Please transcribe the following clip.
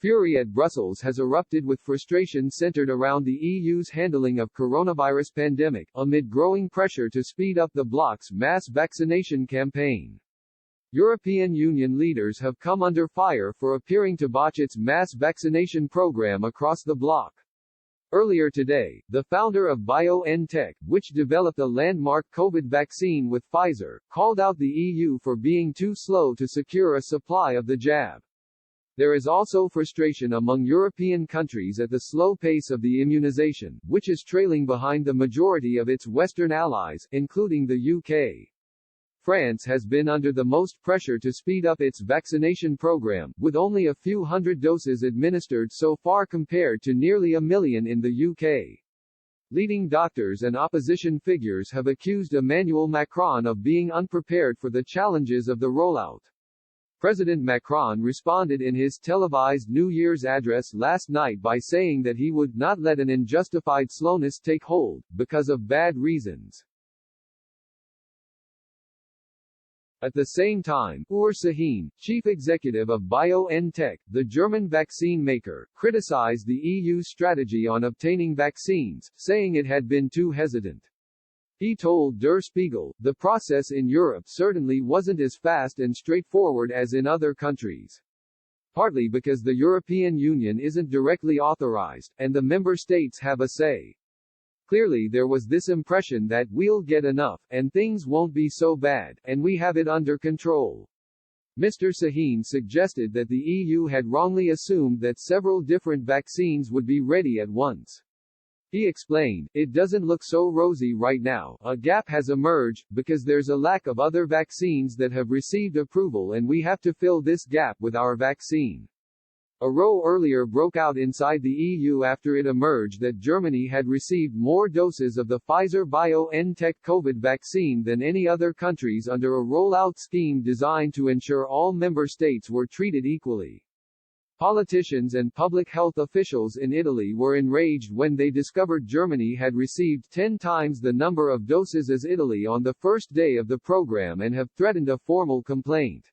Fury at Brussels has erupted with frustration centered around the EU's handling of coronavirus pandemic, amid growing pressure to speed up the bloc's mass vaccination campaign. European Union leaders have come under fire for appearing to botch its mass vaccination program across the bloc. Earlier today, the founder of BioNTech, which developed a landmark COVID vaccine with Pfizer, called out the EU for being too slow to secure a supply of the jab. There is also frustration among European countries at the slow pace of the immunization, which is trailing behind the majority of its Western allies, including the UK. France has been under the most pressure to speed up its vaccination program, with only a few hundred doses administered so far compared to nearly 1 million in the UK. Leading doctors and opposition figures have accused Emmanuel Macron of being unprepared for the challenges of the rollout. President Macron responded in his televised New Year's address last night by saying that he would not let an unjustified slowness take hold, because of bad reasons. At the same time, Ur Sahin, chief executive of BioNTech, the German vaccine maker, criticized the EU's strategy on obtaining vaccines, saying it had been too hesitant. He told Der Spiegel, "The process in Europe certainly wasn't as fast and straightforward as in other countries. Partly because the European Union isn't directly authorized, and the member states have a say. Clearly there was this impression that we'll get enough, and things won't be so bad, and we have it under control." Mr. Sahin suggested that the EU had wrongly assumed that several different vaccines would be ready at once. He explained, "It doesn't look so rosy right now, a gap has emerged, because there's a lack of other vaccines that have received approval and we have to fill this gap with our vaccine." A row earlier broke out inside the EU after it emerged that Germany had received more doses of the Pfizer-BioNTech COVID vaccine than any other countries under a rollout scheme designed to ensure all member states were treated equally. Politicians and public health officials in Italy were enraged when they discovered Germany had received 10 times the number of doses as Italy on the first day of the program and have threatened a formal complaint.